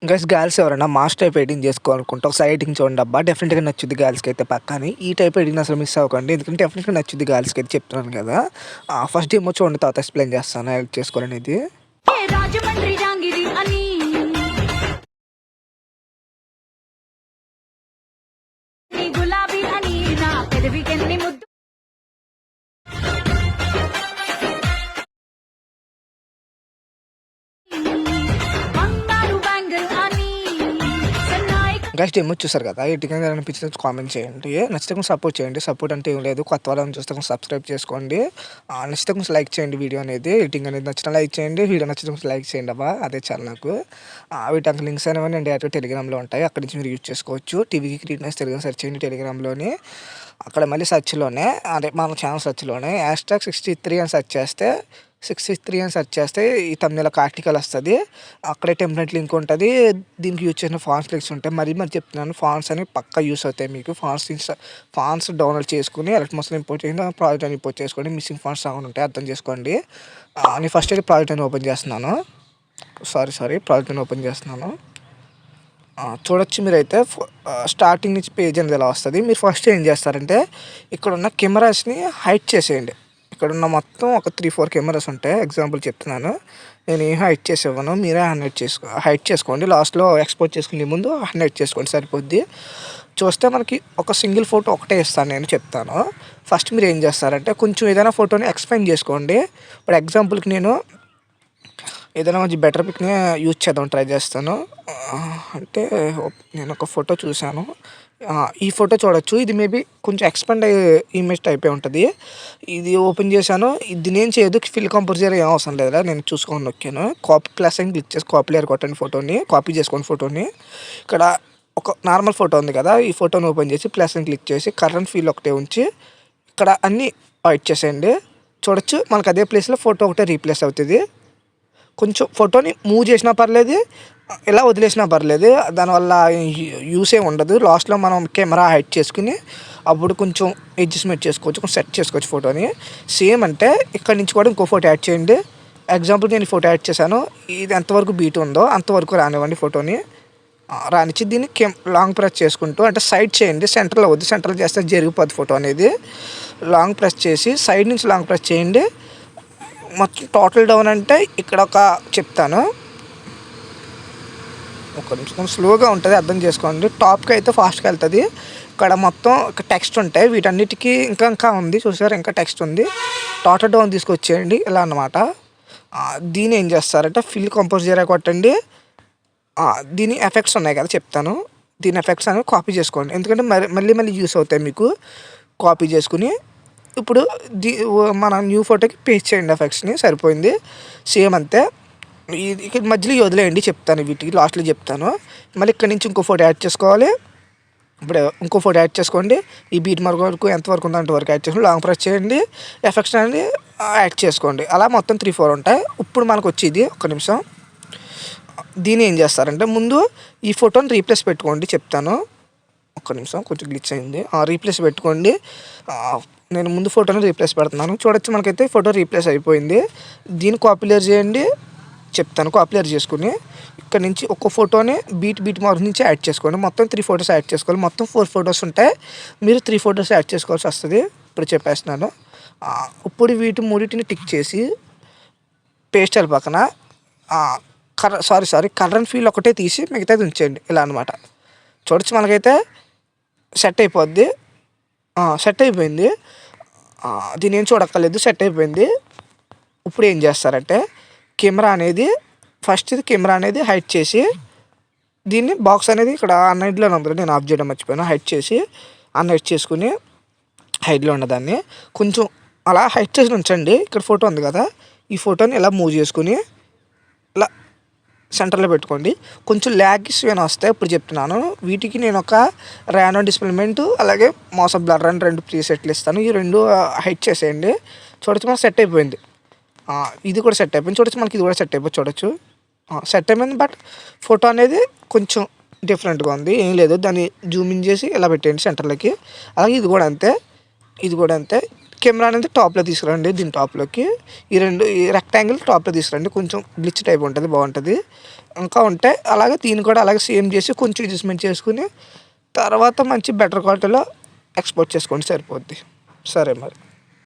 Guys girls ఎవరైనా mass type editing చేసుకోవాలనుకుంటే ఒకసారి ఎడిటింగ్ చూడండి అబ్బా, డెఫినెట్గా నచ్చుద్ది గర్ల్స్కి అయితే పక్కని. ఈ టైప్ ఎడిటింగ్ అసలు మిస్ అవ్వకండి, ఎందుకంటే డెఫినెట్గా నచ్చుద్ది గర్ల్స్కి అయితే చెప్తున్నాను కదా. ఫస్ట్ ఏమో చూడండి, తర్వాత ఎక్స్ప్లెయిన్ చేస్తాను ఎడిట్ చేసుకోవాలనేది. రాజమండ్రి జాంగిరి అని గులాబీ అని నా పెదవికెన్ని ముద్దు బంగారు బ్యాంగిల్ అని సన్నాయి గైస్ డెమో చూసారు కదా, ఎడిటింగ్ అనిపించింది కామెంట్ చేయండి. నచ్చితే కొంచెం సపోర్ట్ చేయండి. సపోర్ట్ అంటే ఏం లేదు, కొత్త వాళ్ళని చూస్తే కొంచెం సబ్స్క్రైబ్ చేసుకోండి. నచ్చితే కొంచెం లైక్ చేయండి. వీడియో అనేది ఎడిటింగ్ అనేది నచ్చిన లైక్ చేయండి, వీడియో నచ్చితే కొంచెం లైక్ చేయండి అబ్బా, అదే చాలా నాకు. వీటి లింక్స్ అనేవి నేను డైరెక్ట్ టెలిగ్రామ్లో ఉంటాయి, అక్కడి నుంచి మీరు యూజ్ చేసుకోవచ్చు. టీవీకి క్రియేట్నెస్ తెలుగు సెర్చ్ చేయండి టెలిగ్రామ్లోని. అక్కడ మళ్ళీ సెర్చ్లోనే, అదే మన ఛానల్ సెర్చ్లోనే #63 అని సెర్చ్ చేస్తే 63 అని సెర్చ్ చేస్తే ఈ తమిళ ఆర్టికల్ వస్తుంది. అక్కడే టెంప్లెట్ లింక్ ఉంటుంది. దీనికి యూజ్ చేసిన ఫాంట్స్ లింక్స్ ఉంటాయి. మరి చెప్తున్నాను, ఫాంట్స్ అని పక్కా యూస్ అవుతాయి మీకు. ఫాంట్స్ డౌన్లోడ్ చేసుకుని ఎలక్ట్మోస్లో ఇంపోర్ట్ చేయండి, ప్రాజెక్ట్ అని ఇంపోర్ట్ చేసుకోండి. మిస్సింగ్ ఫాంట్స్ ఏమైనా ఉంటాయి అర్థం చేసుకోండి. నేను ఫస్ట్ అయితే ప్రాజెక్ట్ అని ఓపెన్ చేస్తున్నాను. ప్రాజెక్ట్ అని ఓపెన్ చేస్తున్నాను. చూడొచ్చు మీరైతే. స్టార్టింగ్ నుంచి పేజ్ అనేది ఎలా వస్తుంది. మీరు ఫస్ట్ ఏం చేస్తారంటే ఇక్కడ ఉన్న కెమెరాస్ని హైడ్ చేసేయండి. ఇక్కడ ఉన్న మొత్తం ఒక 3-4 కెమెరాస్ ఉంటాయి. ఎగ్జాంపుల్ చెప్తున్నాను, నేను ఏం హైడ్ చేసి ఇవ్వను, మీరే హైడ్ చేసుకోండి. లాస్ట్లో ఎక్స్పోర్ట్ చేసుకునే ముందు హైడ్ చేసుకోండి, సరిపోద్ది. చూస్తే మనకి ఒక సింగిల్ ఫోటో ఒకటే ఇస్తాను, నేను చెప్తాను. ఫస్ట్ మీరు ఏం చేస్తారంటే కొంచెం ఏదైనా ఫోటోని ఎక్స్ప్లెయిన్ చేసుకోండి. ఇప్పుడు ఎగ్జాంపుల్కి నేను ఏదైనా కొంచెం బెటర్ పిక్ని యూజ్ చేద్దాం ట్రై చేస్తాను. అంటే నేను ఒక ఫోటో చూశాను, ఈ ఫోటో చూడొచ్చు. ఇది మేబీ కొంచెం ఎక్స్పెండ్ అయ్యే ఇమేజ్ టైపే ఉంటుంది. ఇది ఓపెన్ చేశాను. ఇది నేను చేయదు, ఫిల్ కంపోజర్ ఏం అవసరం లేదా, నేను చూసుకొని నొక్కాను. కాపీ ప్లస్ అని క్లిక్ చేసి కాపీ లేయర్ కొట్టండి, ఫోటోని కాపీ చేసుకోండి. ఫోటోని ఇక్కడ ఒక నార్మల్ ఫోటో ఉంది కదా, ఈ ఫోటోని ఓపెన్ చేసి ప్లస్ అని క్లిక్ చేసి కరెంట్ ఫీల్ ఒకటే ఉంచి ఇక్కడ అన్నీ వైట్ చేసేయండి. చూడొచ్చు మనకు అదే ప్లేస్లో ఫోటో ఒకటే రీప్లేస్ అవుతుంది. కొంచెం ఫోటోని మూవ్ చేసినా పర్లేదు, ఇలా వదిలేసినా పర్లేదు, దానివల్ల యూస్ ఏమి ఉండదు. లాస్ట్లో మనం కెమెరా హైడ్ చేసుకుని అప్పుడు కొంచెం అడ్జస్ట్మెంట్ చేసుకోవచ్చు, కొంచెం సెట్ చేసుకోవచ్చు ఫోటోని. సేమ్ అంటే ఇక్కడ నుంచి కూడా ఇంకో ఫోటో యాడ్ చేయండి. ఎగ్జాంపుల్ నేను ఫోటో యాడ్ చేశాను, ఇది ఎంతవరకు బీట్ ఉందో అంతవరకు రానివ్వండి ఫోటోని. రానిచ్చి దీన్ని లాంగ్ ప్రెస్ చేసుకుంటూ, అంటే సైడ్ చేయండి, సెంటర్లో వద్దు, సెంటర్లో చేస్తే జరిగిపోద్ది ఫోటో అనేది. లాంగ్ ప్రెస్ చేసి సైడ్ నుంచి లాంగ్ ప్రెస్ చేయండి. మొత్తం టోటల్ డౌన్ అంటే ఇక్కడ ఒక చెప్తాను, ఒక నిమిషం స్లోగా ఉంటుంది అర్థం చేసుకోండి. టాప్కి అయితే ఫాస్ట్గా వెళ్తుంది. ఇక్కడ మొత్తం టెక్స్ట్ ఉంటాయి, వీటన్నిటికీ ఇంకా ఉంది చూసారు, ఇంకా టెక్స్ట్ ఉంది. టోటల్ డౌన్ తీసుకొచ్చేయండి ఇలా అన్నమాట. దీని ఏం చేస్తారంటే ఫిల్ కంపోజర్ కొట్టండి. దీని ఎఫెక్ట్స్ ఉన్నాయి కదా చెప్తాను, దీని ఎఫెక్ట్స్ అనేవి కాపీ చేసుకోండి, ఎందుకంటే మళ్ళీ యూస్ అవుతాయి మీకు. కాపీ చేసుకుని ఇప్పుడు మన న్యూ ఫోటోకి పేస్ట్ చేయండి ఎఫెక్ట్స్ని, సరిపోయింది. సేమ్ అంతే. ఇది మధ్యలో వదిలేయండి, చెప్తాను వీటికి లాస్ట్లో చెప్తాను. మళ్ళీ ఇక్కడ నుంచి ఇంకో ఫోటో యాడ్ చేసుకోవాలి. ఇప్పుడు ఇంకో ఫోటో యాడ్ చేసుకోండి. ఈ బీట్ మార్క్ వరకు ఎంతవరకు ఉందో అంతవరకు యాడ్ చేసుకోండి. లాంగ్ ప్రెస్ చేయండి, ఎఫెక్ట్స్ అనేది యాడ్ చేసుకోండి. అలా మొత్తం 3-4 ఉంటాయి. ఇప్పుడు మనకు వచ్చేది ఒక నిమిషం. దీన్ని ఏం చేస్తారంటే ముందు ఈ ఫోటోని రీప్లేస్ పెట్టుకోండి, చెప్తాను. ఒక్క నిమిషం, కొంచెం గ్లిచ్ అయింది. రీప్లేస్ పెట్టుకోండి. నేను ముందు ఫోటోని రీప్లేస్ పెడుతున్నాను. చూడొచ్చు మనకైతే ఫోటో రీప్లేస్ అయిపోయింది. దీన్ని కాపీ లేయర్ చేయండి, చెప్తాను. కాపీ లేయర్ చేసుకుని ఇక్కడ నుంచి ఒక్క ఫోటోని బీట్ మార్క్ నుంచి యాడ్ చేసుకోండి. మొత్తం 3 ఫొటోస్ యాడ్ చేసుకోవాలి. మొత్తం 4 ఫొటోస్ ఉంటాయి, మీరు 3 ఫొటోస్ యాడ్ చేసుకోవాల్సి వస్తుంది. ఇప్పుడు చెప్పేస్తున్నాను. ఇప్పుడు వీటి మూడింటిని టిక్ చేసి పేస్టల్ పక్కన కరెంట్ ఫీల్ ఒకటే తీసి మిగతాది ఉంచేయండి ఇలా అనమాట. చూడొచ్చు మనకైతే సెట్ అయిపోద్ది. సెట్ అయిపోయింది. దీని ఏం చూడక్కర్లేదు, సెట్ అయిపోయింది. ఇప్పుడు ఏం చేస్తారంటే కెమెరా అనేది హైడ్ చేసి దీన్ని బాక్స్ అనేది ఇక్కడ అన్హైడ్లో ఉంది, నేను ఆఫ్ చేయడం మర్చిపోయాను. హైడ్ చేసి అన్హైడ్ చేసుకుని హైడ్లో ఉన్నదాన్ని కొంచెం అలా హైడ్ చేసి ఉంచండి. ఇక్కడ ఫోటో ఉంది కదా, ఈ ఫోటోని ఇలా మూవ్ చేసుకుని ఇలా సెంటర్లో పెట్టుకోండి. కొంచెం ల్యాగ్స్ ఏమైనా వస్తాయి, ఇప్పుడు చెప్తున్నాను. వీటికి నేను ఒక ర్యానో డిస్ప్లేమెంట్ అలాగే మోసప్ బ్లర్ అని 2 ప్రీసెట్లు ఇస్తాను. ఈ 2 హైడ్ చేసేయండి. చూడొచ్చు మనకు సెట్ అయిపోయింది. ఇది కూడా సెట్ అయిపోయింది. చూడొచ్చు మనకి ఇది కూడా సెట్ అయిపోయింది. చూడొచ్చు సెట్ అయిపోయింది. బట్ ఫోటో అనేది కొంచెం డిఫరెంట్గా ఉంది, ఏం లేదు. దాన్ని జూమ్ ఇన్ చేసి ఇలా పెట్టేయండి సెంటర్లోకి. అలాగే ఇది కూడా అంతే. కెమెరా అనేది టాప్లో తీసుకురండి, దీని టాప్లోకి ఈ రెక్టాంగిల్ టాప్లో తీసుకురండి, కొంచెం గ్లిచ్ టైప్ ఉంటుంది, బాగుంటుంది. ఇంకా ఉంటే అలాగే దీన్ని కూడా అలాగే సేమ్ చేసి కొంచెం అడ్జస్ట్మెంట్ చేసుకుని తర్వాత మంచి బెటర్ క్వాలిటీలో ఎక్స్పోర్ట్ చేసుకోండి, సరిపోద్ది. సరే మరి.